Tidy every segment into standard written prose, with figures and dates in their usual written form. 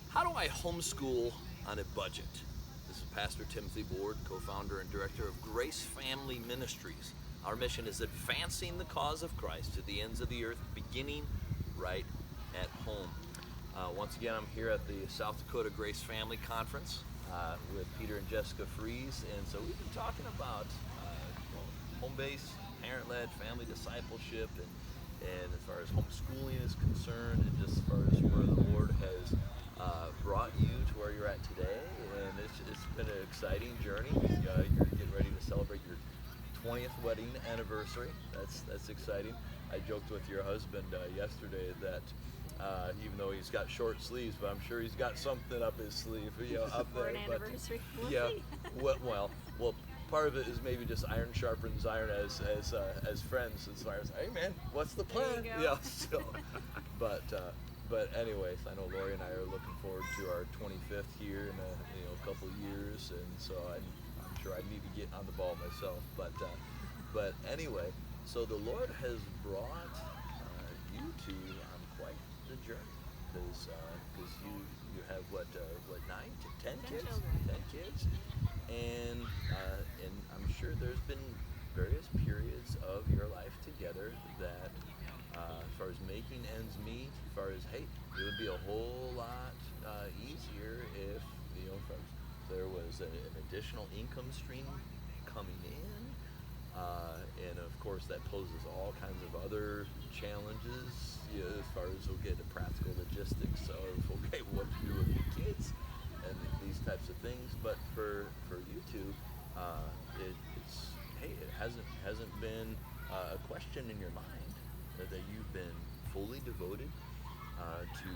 How do I homeschool on a budget? This is Pastor Timothy Board, co-founder and director of Grace Family Ministries. Our mission is advancing the cause of Christ to the ends of the earth, beginning right at home. Once again, I'm here at the South Dakota Grace Family Conference with Peter and Jessica Fries, and so we've been talking about home-based, parent-led family discipleship, and as far as homeschooling is concerned, and just as far as where the Lord has brought you to where you're at today. And it's been an exciting journey. You're getting ready to celebrate your 20th wedding anniversary. That's exciting. I joked with your husband yesterday that even though he's got short sleeves, but I'm sure he's got something up his sleeve, up For there. an anniversary. But, yeah, well, part of it is maybe just iron sharpens iron as friends, as far as, hey man, what's the plan? There you go. Yeah. So, but anyways, I know Lori and I are looking forward to our 25th here in a couple of years, and so I'm sure I need to get on the ball myself. But anyway, so the Lord has brought you two on quite the journey, because you have what 9 to 10 kids, children. 10 kids, and I'm sure there's been various periods of your life together that, as far as making ends meet, as far as, hey, it would be a whole lot easier if there was an additional income stream coming in, and of course that poses all kinds of other challenges, as far as we'll get into practical logistics of, okay, what to do with the kids and these types of things. But for you two, it hasn't been a question in your mind that you've been fully devoted to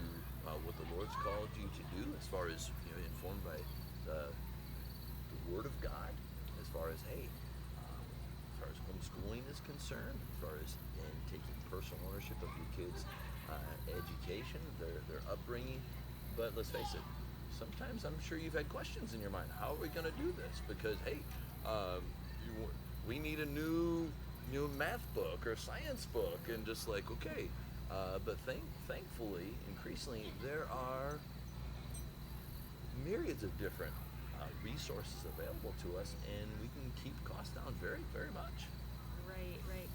what the Lord's called you to do, as far as informed by the Word of God, as far as as far as homeschooling is concerned, as far as taking personal ownership of your kids' education, their upbringing. But let's face it, sometimes I'm sure you've had questions in your mind. How are we going to do this? Because hey, we need a new math book or science book, and just like, okay, but thankfully, increasingly, there are myriads of different resources available to us, and we can keep costs down very, very much. Right.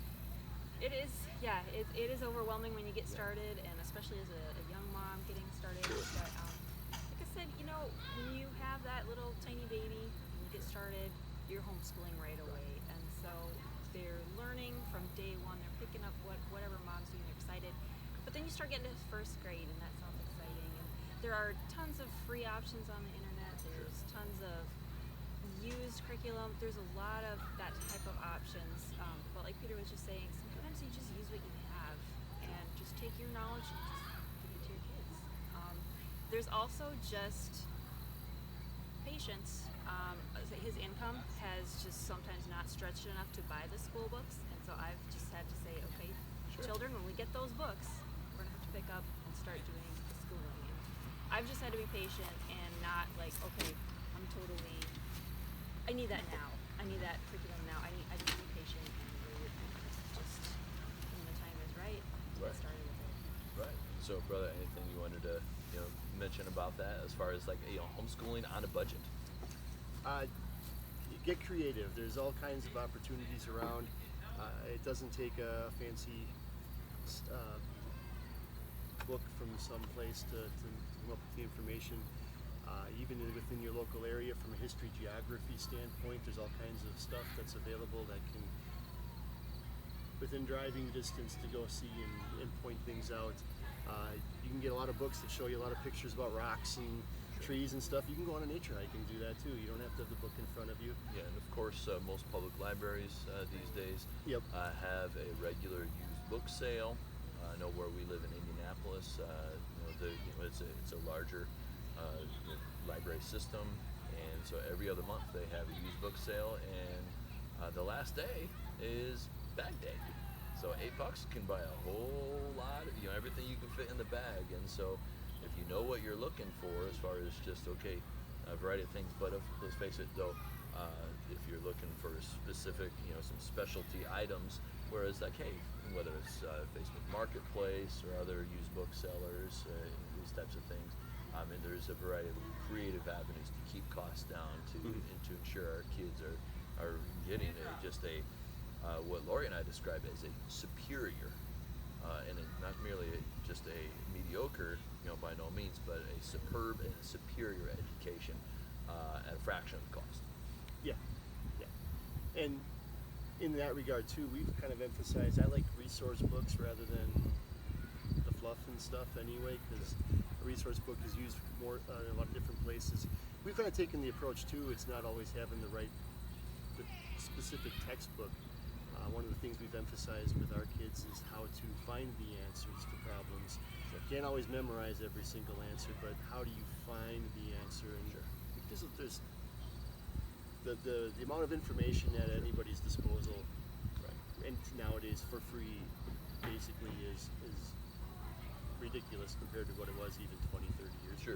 It is, yeah, it is overwhelming when you get started, and especially as a young mom getting started. Sure. But like I said, when you have that little tiny baby, when you get started, you're homeschooling right away, and so they're learning from day one. They're picking up whatever mom's doing. They're excited, but then you start getting to first grade, and that sounds exciting. And there are tons of free options on the internet. There's tons of used curriculum. There's a lot of that type of options. But like Peter was just saying, sometimes you just use what you have and just take your knowledge and just give it to your kids. There's also just patience. His income has just sometimes not stretched enough to buy the school books, and so I've just had to say, okay, Sure. children, when we get those books, we're gonna have to pick up and start doing the schooling. And I've just had to be patient and not like, okay, I need that now. I need that curriculum now. I need to be patient and wait, and just when the time is right, to Right. get started with it. Right. So, brother, anything you wanted to mention about that, as far as like homeschooling on a budget? Get creative. There's all kinds of opportunities around. It doesn't take a fancy book from some place to come up with the information. Even within your local area, from a history geography standpoint, there's all kinds of stuff that's available that can, within driving distance, to go see and point things out. You can get a lot of books that show you a lot of pictures about rocks and trees and stuff. You can go on a nature hike and do that too. You don't have to have the book in front of you. Yeah, and of course, most public libraries these days Yep. have a regular used book sale. I know where we live in Indianapolis, it's a larger library system, and so every other month they have a used book sale, and the last day is bag day. So $8 can buy a whole lot, everything you can fit in the bag. And so if you know what you're looking for, as far as just, okay, a variety of things, but let's face it though, if you're looking for specific, some specialty items, whereas like, hey, whether it's Facebook Marketplace or other used booksellers, these types of things, and there's a variety of creative avenues to keep costs down and to ensure our kids are getting just a what Lori and I describe as a superior, not merely just a mediocre, by no means, but a superb and superior education at a fraction of the cost. Yeah, yeah. And in that regard too, we've kind of emphasized, I like resource books rather than the fluff and stuff anyway, because a resource book is used more in a lot of different places. We've kind of taken the approach too, it's not always having the specific textbook. One of the things we've emphasized with our kids is how to find the answers to problems. You can't always memorize every single answer, but how do you find the answer? And because there's the amount of information at anybody's disposal, and nowadays for free, basically is ridiculous compared to what it was even 20, 30 years ago.